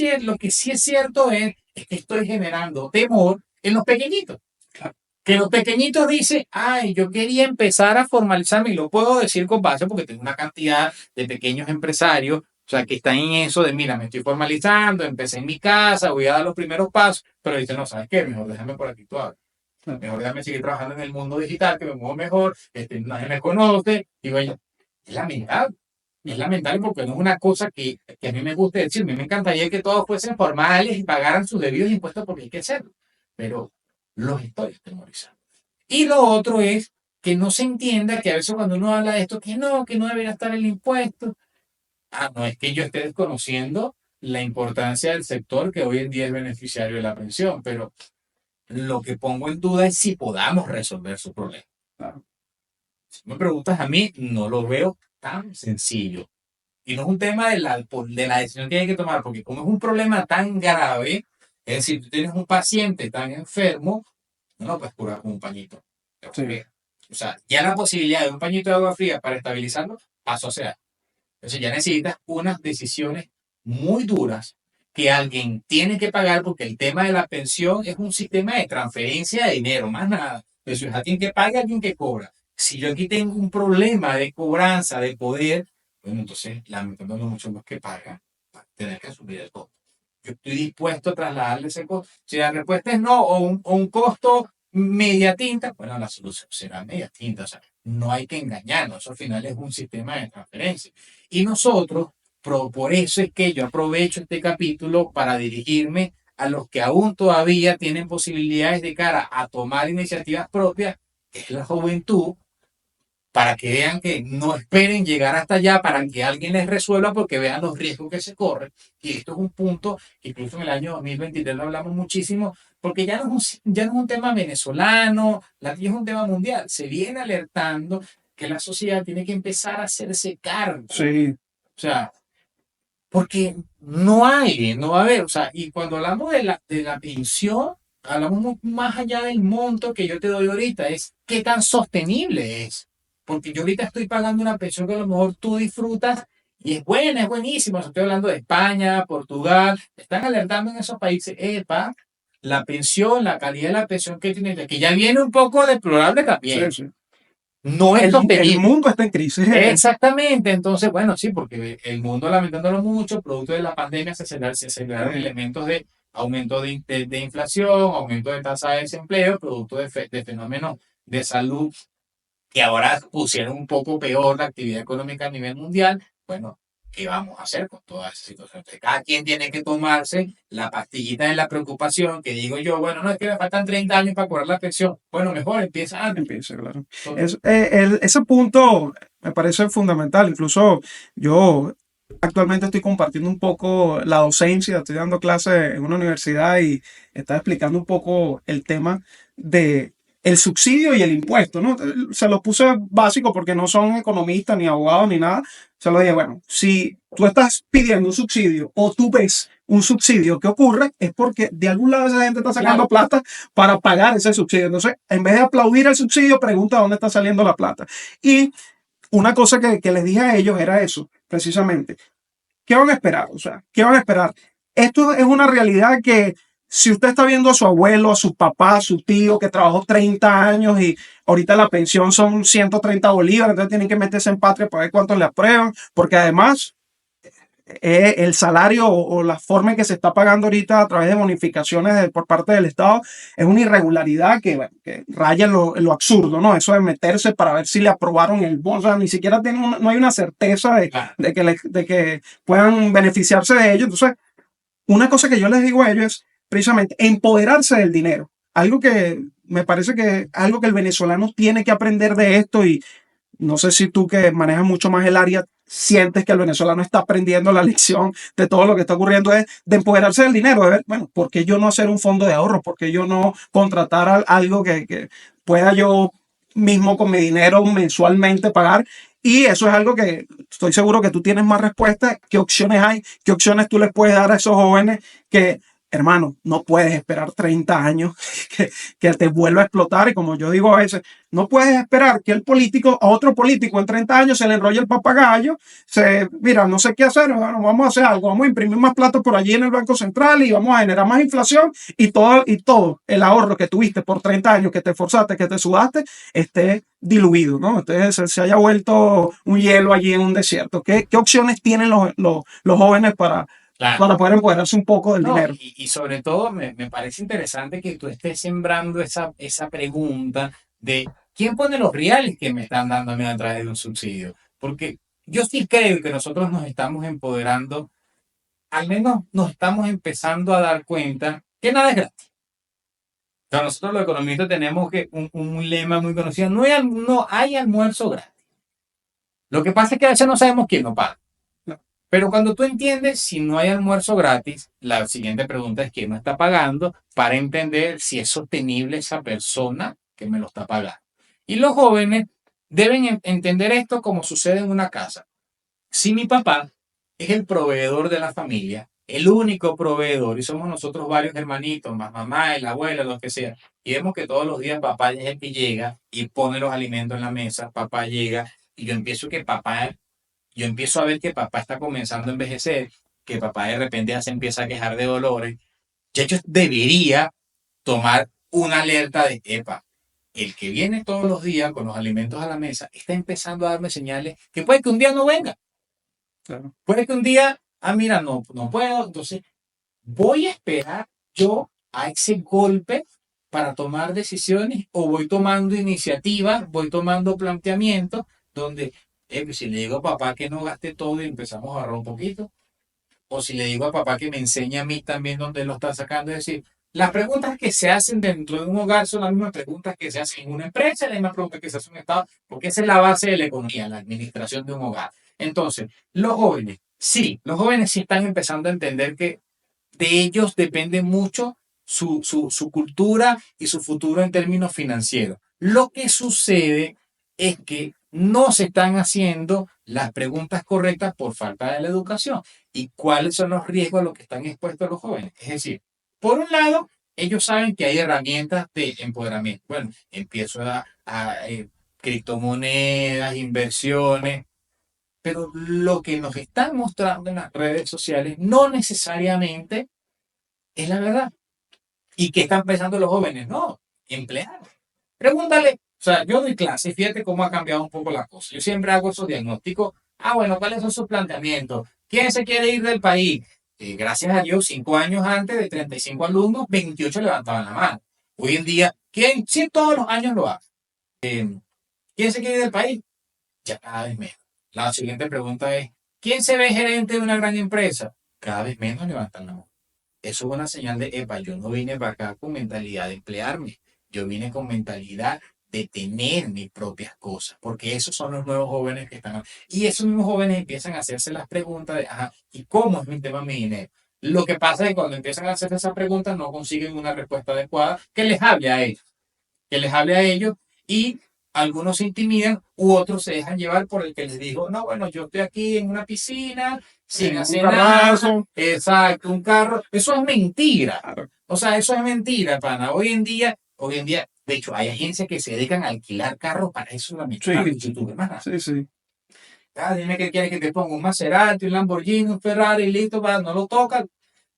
cierto es que estoy generando temor en los pequeñitos. Que los pequeñitos dicen, ay, yo quería empezar a formalizarme, y lo puedo decir con base porque tengo una cantidad de pequeños empresarios, o sea, que están en eso de, mira, me estoy formalizando, empecé en mi casa, voy a dar los primeros pasos, pero dicen, no, ¿sabes qué? Mejor déjame por aquí todavía. Mejor déjame seguir trabajando en el mundo digital, que me muevo mejor, nadie me conoce, y bueno, es lamentable porque no es una cosa que a mí me guste decir, a mí me encantaría que todos fuesen formales y pagaran sus debidos impuestos porque hay que hacerlo, pero los estoy atemorizando. Y lo otro es que no se entienda que a veces cuando uno habla de esto, que no debería estar el impuesto. No es que yo esté desconociendo la importancia del sector que hoy en día es beneficiario de la pensión, pero lo que pongo en duda es si podamos resolver su problema. Claro. Si me preguntas a mí, no lo veo tan sencillo. Y no es un tema de la decisión que hay que tomar, porque como es un problema tan grave, es decir, tú tienes un paciente tan enfermo, no lo puedes curar con un pañito. Sí. O sea, ya la posibilidad de un pañito de agua fría para estabilizarlo pasó a ser. Entonces ya necesitas unas decisiones muy duras que alguien tiene que pagar, porque el tema de la pensión es un sistema de transferencia de dinero, más nada. Entonces es alguien que paga, alguien que cobra. Si yo aquí tengo un problema de cobranza, de poder, bueno, entonces lamentándome mucho los que pagan, van a tener que asumir el costo. Yo estoy dispuesto a trasladarle ese costo. Si la respuesta es no, o un costo media tinta, bueno, la solución será media tinta. O sea, no hay que engañarnos. Eso al final es un sistema de transferencia. Y nosotros, por eso es que yo aprovecho este capítulo para dirigirme a los que aún todavía tienen posibilidades de cara a tomar iniciativas propias, que es la juventud, para que vean que no esperen llegar hasta allá para que alguien les resuelva, porque vean los riesgos que se corren. Y esto es un punto que incluso en el año 2023 lo hablamos muchísimo, porque ya no es un tema venezolano, es un tema mundial. Se viene alertando que la sociedad tiene que empezar a hacerse cargo. Sí. O sea, porque no va a haber, o sea, y cuando hablamos de la pensión, hablamos más allá del monto que yo te doy ahorita, es qué tan sostenible es. Porque yo ahorita estoy pagando una pensión que a lo mejor tú disfrutas y es buena, es buenísima. Estoy hablando de España, Portugal, están alertando en esos países, la pensión, la calidad de la pensión que tiene, que ya viene un poco deplorable también. Sí, sí. No es El sostenible. mundo está en crisis. Exactamente, entonces, bueno, sí, porque el mundo, lamentándolo mucho, producto de la pandemia, se aceleraron elementos de aumento de inflación, aumento de tasa de desempleo, producto de fenómenos de salud que ahora pusieron un poco peor la actividad económica a nivel mundial. Bueno, ¿qué vamos a hacer con toda esa situación? Entonces, cada quien tiene que tomarse la pastillita de la preocupación, que digo yo, bueno, no es que me faltan 30 años para cobrar la pensión. Bueno, mejor empieza antes. Empieza, claro. Entonces, Ese punto me parece fundamental. Incluso yo actualmente estoy compartiendo un poco la docencia, estoy dando clases en una universidad y estaba explicando un poco el tema de el subsidio y el impuesto, ¿no? Se lo puse básico porque no son economistas ni abogados ni nada. Se lo dije, bueno, si tú estás pidiendo un subsidio o tú ves un subsidio que ocurre, es porque de algún lado esa gente está sacando plata para pagar ese subsidio. Entonces, en vez de aplaudir el subsidio, pregunta dónde está saliendo la plata. Y una cosa que les dije a ellos era eso, precisamente. ¿Qué van a esperar? O sea, ¿qué van a esperar? Esto es una realidad que si usted está viendo a su abuelo, a su papá, a su tío que trabajó 30 años y ahorita la pensión son 130 bolívares, entonces tienen que meterse en patria para ver cuánto le aprueban, porque además el salario o la forma en que se está pagando ahorita a través de bonificaciones por parte del Estado es una irregularidad bueno, que raya en lo absurdo, ¿no? Eso de meterse para ver si le aprobaron el bono, o sea, ni siquiera no hay una certeza de que puedan beneficiarse de ello. Entonces, una cosa que yo les digo a ellos es precisamente empoderarse del dinero. Algo que me parece que algo que el venezolano tiene que aprender de esto y no sé si tú que manejas mucho más el área sientes que el venezolano está aprendiendo la lección de todo lo que está ocurriendo es de empoderarse del dinero, de ver, bueno, ¿por qué yo no hacer un fondo de ahorro? ¿Por qué yo no contratar algo que pueda yo mismo con mi dinero mensualmente pagar? Y eso es algo que estoy seguro que tú tienes más respuestas. ¿Qué opciones hay? ¿Qué opciones tú les puedes dar a esos jóvenes que, hermano, no puedes esperar 30 años que te vuelva a explotar? Y como yo digo a veces, no puedes esperar que a otro político en 30 años se le enrolle el papagayo, mira, no sé qué hacer, bueno, vamos a hacer algo, vamos a imprimir más plata por allí en el Banco Central y vamos a generar más inflación y todo el ahorro que tuviste por 30 años, que te esforzaste, que te sudaste, esté diluido, ¿no? Entonces se haya vuelto un hielo allí en un desierto. ¿Qué opciones tienen los jóvenes para poder empoderarse un poco del dinero? Y sobre todo me parece interesante que tú estés sembrando esa pregunta de quién pone los reales que me están dando a mí a través de un subsidio. Porque yo sí creo que nosotros nos estamos empoderando, al menos nos estamos empezando a dar cuenta que nada es gratis. O sea, nosotros los economistas tenemos un lema muy conocido, no hay almuerzo gratis. Lo que pasa es que a veces no sabemos quién lo paga. Pero cuando tú entiendes si no hay almuerzo gratis, la siguiente pregunta es quién no está pagando para entender si es sostenible esa persona que me lo está pagando. Y los jóvenes deben entender esto como sucede en una casa. Si mi papá es el proveedor de la familia, el único proveedor, y somos nosotros varios hermanitos, más mamá, el abuelo, lo que sea, y vemos que todos los días papá es el que llega y pone los alimentos en la mesa, papá llega, y yo empiezo a ver que papá está comenzando a envejecer, que papá de repente ya se empieza a quejar de dolores, ya yo debería tomar una alerta de, epa, el que viene todos los días con los alimentos a la mesa está empezando a darme señales que puede que un día no venga. Claro. Puede que un día, mira, no puedo, entonces voy a esperar yo a ese golpe para tomar decisiones o voy tomando iniciativas, voy tomando planteamientos donde si le digo a papá que no gaste todo y empezamos a ahorrar un poquito, o si le digo a papá que me enseñe a mí también dónde lo está sacando, es decir, las preguntas que se hacen dentro de un hogar son las mismas preguntas que se hacen en una empresa, las mismas preguntas que se hacen en un Estado, porque esa es la base de la economía, la administración de un hogar. Entonces, los jóvenes sí están empezando a entender que de ellos depende mucho su cultura y su futuro en términos financieros. Lo que sucede es que no se están haciendo las preguntas correctas por falta de la educación. ¿Y cuáles son los riesgos a los que están expuestos los jóvenes? Es decir, por un lado, ellos saben que hay herramientas de empoderamiento. Bueno, empiezo a criptomonedas, inversiones, pero lo que nos están mostrando en las redes sociales no necesariamente es la verdad. ¿Y qué están pensando los jóvenes? No, emplear. Pregúntale, o sea, yo doy clase y fíjate cómo ha cambiado un poco la cosa. Yo siempre hago esos diagnósticos. Bueno, ¿cuáles son sus planteamientos? ¿Quién se quiere ir del país? Gracias a Dios, 5 años antes, de 35 alumnos, 28 levantaban la mano. Hoy en día, ¿quién? Sí, todos los años lo hace. ¿Quién se quiere ir del país? Ya cada vez menos. La siguiente pregunta es, ¿quién se ve gerente de una gran empresa? Cada vez menos levantan la mano. Eso es una señal de, epa, yo no vine para acá con mentalidad de emplearme, yo vine con mentalidad de tener mis propias cosas, porque esos son los nuevos jóvenes que están. Y esos mismos jóvenes empiezan a hacerse las preguntas de, ajá, ¿y cómo es mi tema mi dinero? Lo que pasa es que cuando empiezan a hacerse esas preguntas no consiguen una respuesta adecuada que les hable a ellos, y algunos se intimidan u otros se dejan llevar por el que les digo, no, bueno, yo estoy aquí en una piscina, sin En un hacer nada. carrazo. Exacto, un carro. Eso es mentira. Claro. O sea, eso es mentira, pana. Hoy en día, de hecho, hay agencias que se dedican a alquilar carros para eso solamente. Para Sí, YouTube, hermano. sí. Dime que quieres que te ponga un Maserati, un Lamborghini, un Ferrari, listo, para no lo tocan.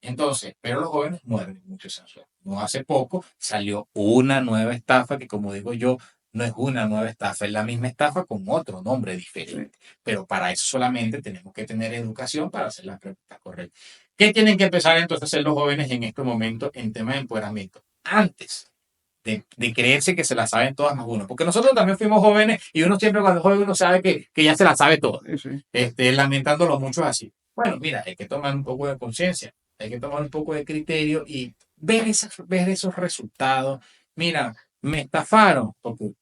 Entonces, pero los jóvenes muerden mucho esa suerte. No hace poco salió una nueva estafa que, como digo yo, no es una nueva estafa, es la misma estafa con otro nombre diferente. Pero para eso solamente tenemos que tener educación para hacer las preguntas correctas. ¿Qué tienen que empezar entonces a hacer los jóvenes en este momento en tema de empoderamiento? Antes de creerse que se la saben todas más uno. Porque nosotros también fuimos jóvenes y uno siempre cuando es joven uno sabe que ya se la sabe todo. Sí. Lamentándolo mucho así. Bueno, mira, hay que tomar un poco de conciencia, hay que tomar un poco de criterio y ver esos resultados. Mira, me estafaron, porque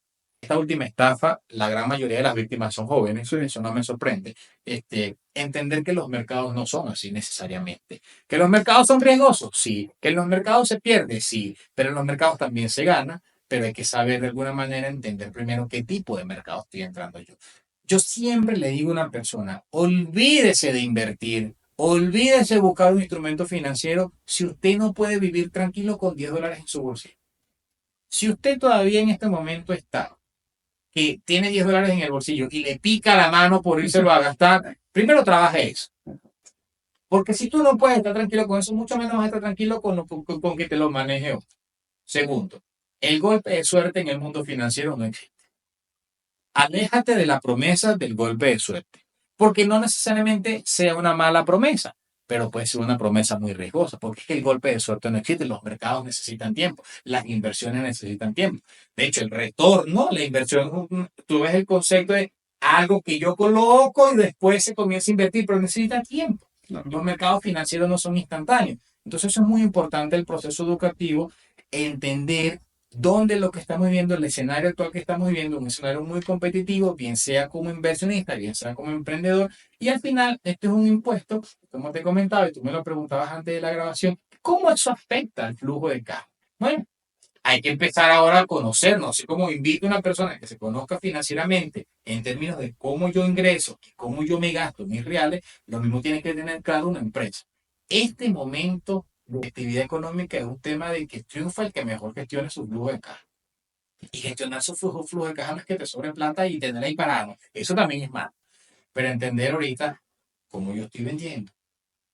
esta última estafa, la gran mayoría de las víctimas son jóvenes, Sí. eso no me sorprende. Entender que los mercados no son así necesariamente. Que los mercados son riesgosos, sí. Que en los mercados se pierde, sí. Pero en los mercados también se gana, pero hay que saber de alguna manera entender primero qué tipo de mercado estoy entrando yo. Yo siempre le digo a una persona, olvídese de invertir, olvídese de buscar un instrumento financiero si usted no puede vivir tranquilo con $10 en su bolsillo. Si usted todavía en este momento está, que tiene $10 en el bolsillo y le pica la mano por írselo a gastar, primero trabaje eso. Porque si tú no puedes estar tranquilo con eso, mucho menos vas a estar tranquilo con que te lo maneje otro. Segundo, el golpe de suerte en el mundo financiero no existe. Aléjate de la promesa del golpe de suerte, porque no necesariamente sea una mala promesa, pero puede ser una promesa muy riesgosa, porque es que el golpe de suerte no existe, los mercados necesitan tiempo, las inversiones necesitan tiempo. De hecho, el retorno, la inversión, tú ves el concepto de algo que yo coloco y después se comienza a invertir, pero necesita tiempo. Claro. Los mercados financieros no son instantáneos. Entonces, eso es muy importante el proceso educativo, entender dónde lo que estamos viviendo, el escenario actual que estamos viviendo, un escenario muy competitivo, bien sea como inversionista, bien sea como emprendedor, y al final, este es un impuesto, como te comentaba, y tú me lo preguntabas antes de la grabación, ¿cómo eso afecta al flujo de caja? Bueno, hay que empezar ahora a conocernos, así como invito a una persona que se conozca financieramente en términos de cómo yo ingreso y cómo yo me gasto mis reales, lo mismo tiene que tener claro una empresa. Este momento de actividad económica es un tema de que triunfa el que mejor gestione su flujo de caja. Y gestionar su flujo de caja no es que te sobre plata y tener ahí parado. Eso también es malo. Pero entender ahorita cómo yo estoy vendiendo,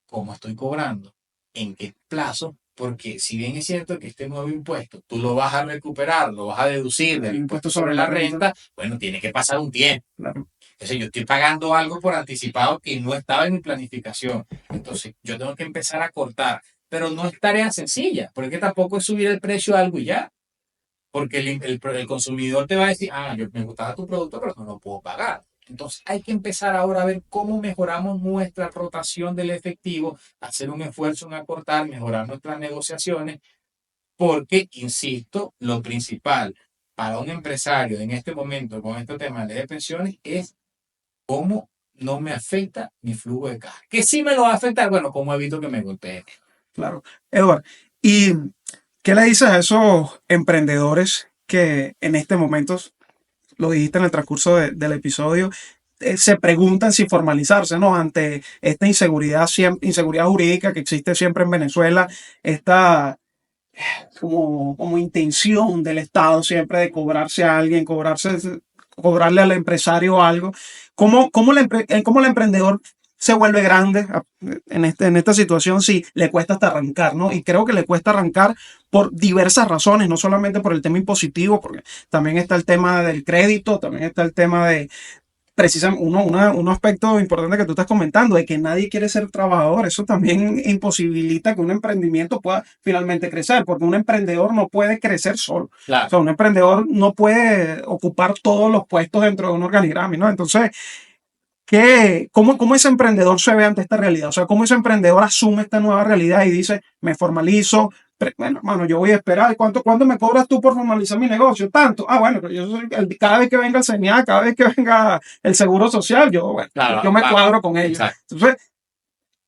cómo estoy cobrando, en qué plazo, porque si bien es cierto que este nuevo impuesto tú lo vas a recuperar, lo vas a deducir del impuesto sobre la renta, bueno, tiene que pasar un tiempo. Claro. Entonces yo estoy pagando algo por anticipado que no estaba en mi planificación. Entonces yo tengo que empezar a cortar, pero no es tarea sencilla, porque tampoco es subir el precio a algo y ya. Porque el consumidor te va a decir, me gustaba tu producto, pero no lo puedo pagar. Entonces hay que empezar ahora a ver cómo mejoramos nuestra rotación del efectivo, hacer un esfuerzo en acortar, mejorar nuestras negociaciones, porque, insisto, lo principal para un empresario en este momento con este tema de pensiones es cómo no me afecta mi flujo de caja. Que sí me lo va a afectar, bueno, cómo evito que me golpee. Claro. Eduardo, ¿y qué le dices a esos emprendedores que en este momento, lo dijiste en el transcurso del episodio, se preguntan si formalizarse, ¿no? Ante esta inseguridad jurídica que existe siempre en Venezuela, esta como intención del Estado siempre de cobrarse a alguien, cobrarle al empresario algo. ¿Cómo el emprendedor se vuelve grande en esta situación si le cuesta hasta arrancar, ¿no? Y creo que le cuesta arrancar por diversas razones, no solamente por el tema impositivo, porque también está el tema del crédito, también está el tema de precisamente un aspecto importante que tú estás comentando, de que nadie quiere ser trabajador. Eso también imposibilita que un emprendimiento pueda finalmente crecer, porque un emprendedor no puede crecer solo. Claro. O sea, un emprendedor no puede ocupar todos los puestos dentro de un organigrama, ¿no? Entonces, ¿cómo ese emprendedor se ve ante esta realidad? O sea, ¿cómo ese emprendedor asume esta nueva realidad y dice, me formalizo? Bueno, hermano, yo voy a esperar. ¿Cuánto me cobras tú por formalizar mi negocio? Tanto. Ah, bueno, pero cada vez que venga el CNA, cada vez que venga el Seguro Social, Claro, yo me cuadro con ellos. exacto. Entonces,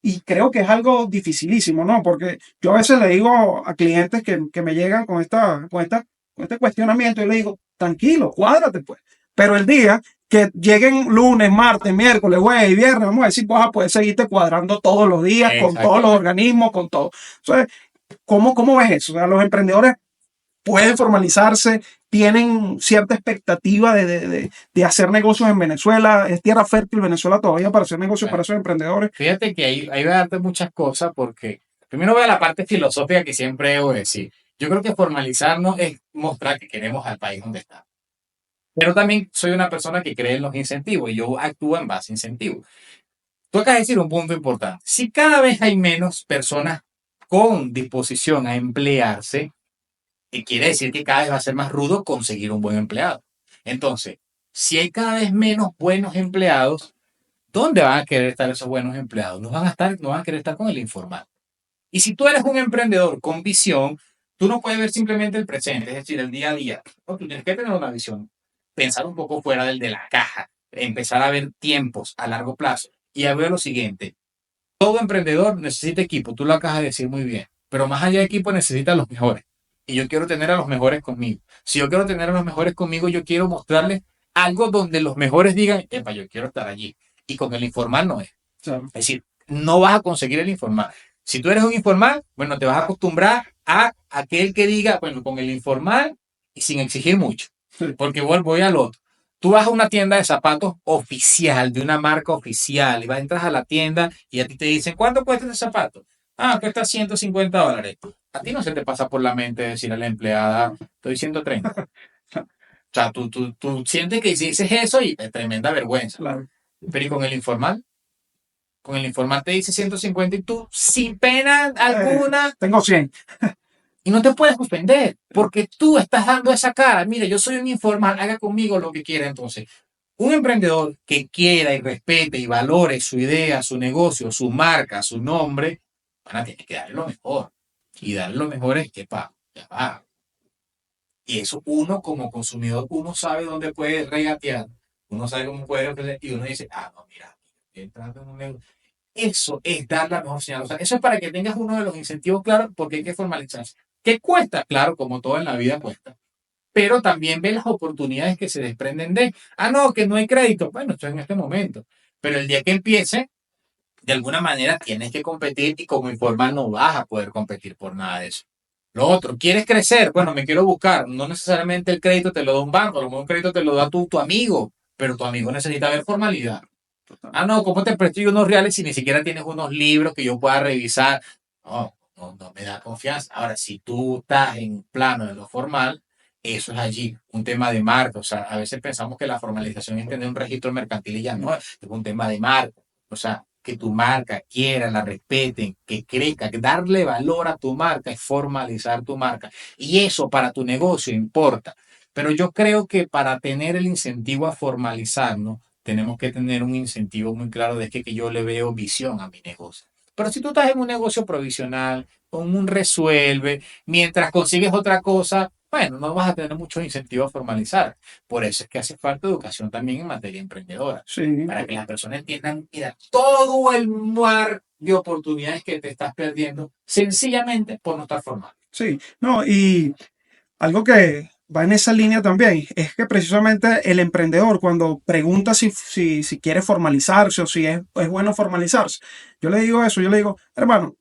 y creo que es algo dificilísimo, ¿no? Porque yo a veces le digo a clientes que me llegan con este cuestionamiento y le digo, tranquilo, cuádrate pues. Pero el día que lleguen lunes, martes, miércoles, jueves y viernes, vamos a decir, vas a poder seguirte cuadrando todos los días con todos los organismos, con todo. Entonces, ¿cómo ves eso? O sea, los emprendedores pueden formalizarse, tienen cierta expectativa de hacer negocios en Venezuela. ¿Es tierra fértil Venezuela todavía para hacer negocios para esos emprendedores? Fíjate que ahí voy a darte muchas cosas porque primero voy a la parte filosófica que siempre debo decir. Yo creo que formalizarnos es mostrar que queremos al país donde está. Pero también soy una persona que cree en los incentivos y yo actúo en base a incentivos. Tú acabas de decir un punto importante. Si cada vez hay menos personas con disposición a emplearse, quiere decir que cada vez va a ser más rudo conseguir un buen empleado. Entonces, si hay cada vez menos buenos empleados, ¿dónde van a querer estar esos buenos empleados? No van a querer estar con el informal. Y si tú eres un emprendedor con visión, tú no puedes ver simplemente el presente, es decir, el día a día. No, tú tienes que tener una visión, pensar un poco fuera del de la caja, empezar a ver tiempos a largo plazo y a ver lo siguiente. Todo emprendedor necesita equipo, tú lo acabas de decir muy bien, pero más allá de equipo necesita a los mejores. Y yo quiero tener a los mejores conmigo. Si yo quiero tener a los mejores conmigo, yo quiero mostrarles algo donde los mejores digan, epa, yo quiero estar allí. Y con el informal no es. Claro. Es decir, no vas a conseguir el informal. Si tú eres un informal, bueno, te vas a acostumbrar a aquel que diga, bueno, con el informal y sin exigir mucho. Porque voy al otro. Tú vas a una tienda de zapatos oficial, de una marca oficial, y entras a la tienda y a ti te dicen, ¿cuánto cuesta este zapato? Ah, cuesta $150. A ti no se te pasa por la mente decir a la empleada, estoy 130. O sea, tú sientes que dices eso y es tremenda vergüenza. Claro. Pero ¿y con el informal? Con el informal te dice 150 y tú, sin pena alguna, tengo 100. Y no te puedes ofender, porque tú estás dando esa cara. Mira, yo soy un informal, haga conmigo lo que quiera. Entonces, un emprendedor que quiera y respete y valore su idea, su negocio, su marca, su nombre, van a tener que darle lo mejor. Y darle lo mejor es que, ya va. Y eso uno como consumidor, uno sabe dónde puede regatear, uno sabe cómo puede ofrecer, y uno dice, no, mira, estoy entrando en un negocio. Eso es dar la mejor señal. O sea, eso es para que tengas uno de los incentivos claros porque hay que formalizarse. ¿Qué cuesta? Claro, como todo en la vida cuesta. Pero también ve las oportunidades que se desprenden de, no, que no hay crédito. Bueno, esto es en este momento. Pero el día que empiece, de alguna manera tienes que competir y como informal no vas a poder competir por nada de eso. Lo otro, ¿quieres crecer? Bueno, me quiero buscar. No necesariamente el crédito te lo da un banco, a lo mejor un crédito te lo da tu amigo, pero tu amigo necesita ver formalidad. No, ¿cómo te presto yo unos reales si ni siquiera tienes unos libros que yo pueda revisar? No me da confianza. Ahora, si tú estás en plano de lo formal, eso es allí, un tema de marca. O sea, a veces pensamos que la formalización es tener un registro mercantil y ya no, es un tema de marca. O sea, que tu marca quiera, la respeten, que crezca, que darle valor a tu marca es formalizar tu marca. Y eso para tu negocio importa. Pero yo creo que para tener el incentivo a formalizarnos, tenemos que tener un incentivo muy claro de que yo le veo visión a mi negocio. Pero si tú estás en un negocio provisional, con un resuelve, mientras consigues otra cosa, bueno, no vas a tener muchos incentivos a formalizar. Por eso es que hace falta educación también en materia emprendedora. Sí. Para que las personas entiendan, mira, todo el mar de oportunidades que te estás perdiendo, sencillamente por no estar formal. Sí, no, y algo que va en esa línea también es que precisamente el emprendedor cuando pregunta si quiere formalizarse o si es bueno formalizarse, yo le digo eso, yo le digo, hermano,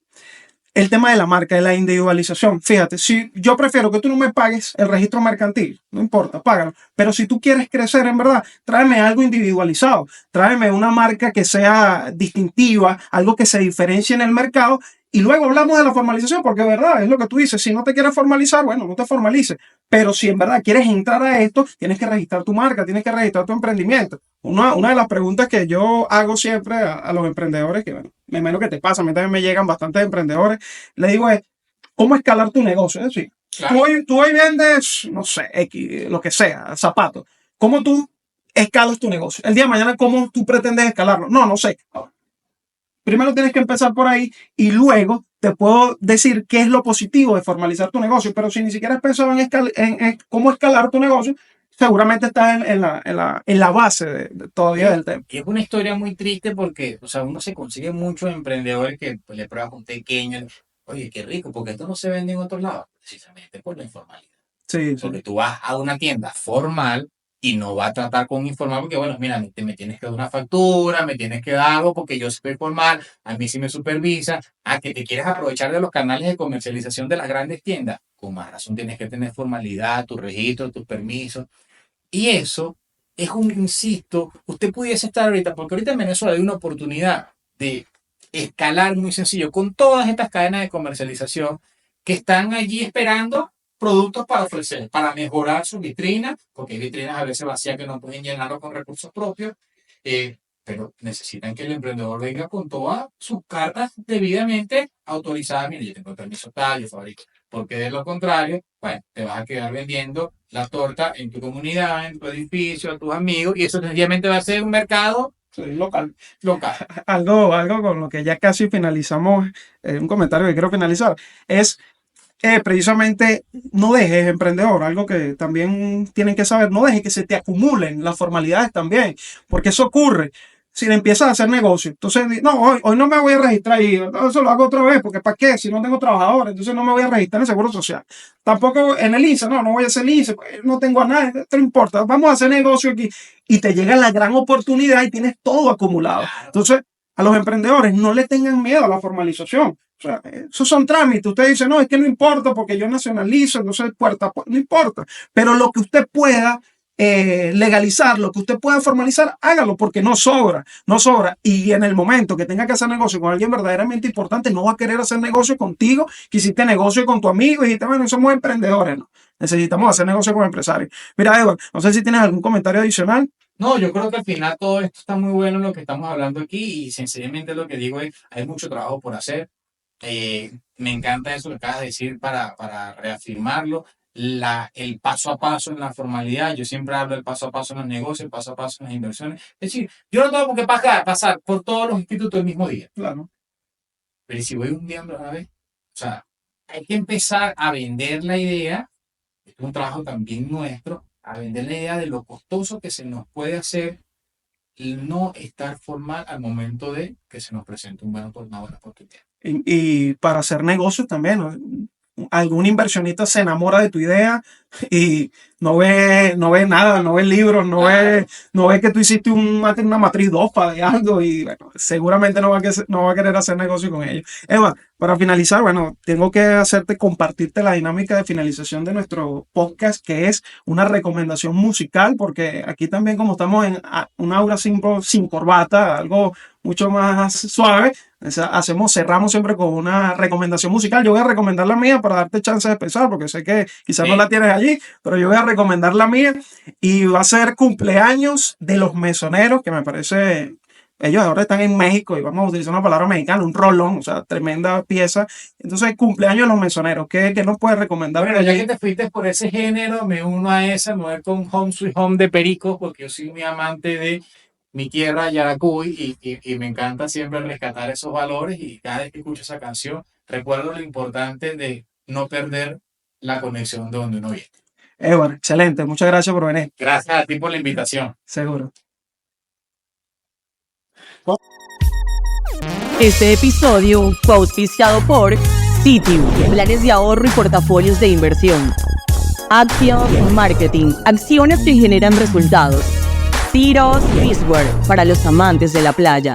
el tema de la marca, de la individualización. Fíjate, si yo prefiero que tú no me pagues el registro mercantil, no importa, págalo. Pero si tú quieres crecer en verdad, tráeme algo individualizado, tráeme una marca que sea distintiva, algo que se diferencie en el mercado. Y luego hablamos de la formalización, porque verdad, es lo que tú dices, si no te quieres formalizar, bueno, no te formalices. Pero si en verdad quieres entrar a esto, tienes que registrar tu marca, tienes que registrar tu emprendimiento. Una de las preguntas que yo hago siempre a los emprendedores, que bueno, me imagino que te pasa, a mí también me llegan bastantes emprendedores, le digo es, ¿cómo escalar tu negocio? Es decir, Claro. tú hoy vendes, no sé, X, lo que sea, zapatos. ¿Cómo tú escalas tu negocio? El día de mañana, ¿cómo tú pretendes escalarlo? No sé. Primero tienes que empezar por ahí y luego te puedo decir qué es lo positivo de formalizar tu negocio. Pero si ni siquiera has pensado en cómo escalar tu negocio, seguramente estás en la base todavía del tema. Y es una historia muy triste porque, o sea, uno se consigue muchos emprendedores que pues, le pruebas un pequeño, oye, qué rico, porque esto no se vende en otros lados, precisamente por la informalidad. Sí, sí. Porque tú vas a una tienda formal y no va a tratar con informal porque, bueno, mira, me tienes que dar una factura, me tienes que dar algo porque yo soy formal, a mí sí me supervisa, que te quieres aprovechar de los canales de comercialización de las grandes tiendas, con más razón tienes que tener formalidad, tu registro, tus permisos. Y eso es insisto, usted pudiese estar ahorita, porque ahorita en Venezuela hay una oportunidad de escalar muy sencillo con todas estas cadenas de comercialización que están allí esperando productos para ofrecer, para mejorar su vitrina, porque hay vitrinas a veces vacías que no pueden llenarlo con recursos propios, pero necesitan que el emprendedor venga con todas sus cartas debidamente autorizadas. Mire, yo tengo el permiso tal, yo fabrico. Porque de lo contrario, bueno, te vas a quedar vendiendo la torta en tu comunidad, en tu edificio, a tus amigos, y eso sencillamente va a ser un mercado Local. local. Algo con lo que ya casi finalizamos, un comentario que quiero finalizar, es precisamente no dejes, emprendedor, algo que también tienen que saber, no dejes que se te acumulen las formalidades también, porque eso ocurre si empiezas a hacer negocio. Entonces, no, hoy no me voy a registrar ahí, eso lo hago otra vez, porque ¿para qué? Si no tengo trabajadores, entonces no me voy a registrar en el Seguro Social. Tampoco en el INSS, no voy a hacer el INSS, no tengo a nadie, no importa, vamos a hacer negocio aquí. Y te llega la gran oportunidad y tienes todo acumulado. Entonces, a los emprendedores no le tengan miedo a la formalización. O sea, esos son trámites. Usted dice, no, es que no importa porque yo nacionalizo, entonces no importa. Pero lo que usted pueda legalizar, lo que usted pueda formalizar, hágalo porque no sobra. Y en el momento que tenga que hacer negocio con alguien verdaderamente importante, no va a querer hacer negocio contigo, que hiciste negocio con tu amigo y dijiste, bueno, somos emprendedores, ¿no? Necesitamos hacer negocio con empresarios. Mira, Edward, no sé si tienes algún comentario adicional. No, yo creo que al final todo esto está muy bueno en lo que estamos hablando aquí y sencillamente lo que digo es, hay mucho trabajo por hacer. Me encanta eso que acabas de decir para reafirmarlo. El paso a paso en la formalidad, yo siempre hablo del paso a paso en los negocios, el paso a paso en las inversiones. Es decir, yo no tengo por qué pasar por todos los institutos el mismo día. Claro. Pero si voy un día a la vez, o sea, hay que empezar a vender la idea, es un trabajo también nuestro, a vender la idea de lo costoso que se nos puede hacer el no estar formal al momento de que se nos presente una buena oportunidad. Y para hacer negocios también, ¿no? Algún inversionista se enamora de tu idea y no ve nada, no ve libros, no ve que tú hiciste una matriz DOFA de algo y bueno, seguramente no va a querer hacer negocio con ellos. Eva, para finalizar, bueno, tengo que compartirte la dinámica de finalización de nuestro podcast, que es una recomendación musical, porque aquí también como estamos en un aura sin corbata, algo mucho más suave, cerramos siempre con una recomendación musical. Yo voy a recomendar la mía para darte chance de pensar, porque sé que quizás no la tienes allí, pero yo voy a recomendar la mía y va a ser Cumpleaños de los Mesoneros, que me parece, ellos ahora están en México y vamos a utilizar una palabra mexicana, un rolón, o sea, tremenda pieza. Entonces, Cumpleaños de los Mesoneros, ¿qué nos puedes recomendar? Bueno, ya que te fuiste por ese género, me uno a esa, me voy con Home Sweet Home de Perico, porque yo soy muy amante de mi tierra, Yaracuy, y me encanta siempre rescatar esos valores y cada vez que escucho esa canción recuerdo lo importante de no perder la conexión de donde uno viene. Bueno, excelente, muchas gracias por venir. Gracias a ti por la invitación. Seguro. Este episodio fue auspiciado por Citium, planes de ahorro y portafolios de inversión. Action Marketing, acciones que generan resultados. Tiros Beachwear, para los amantes de la playa.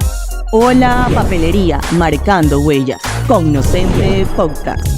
Hola Papelería, marcando huellas. Cognoscente Podcast.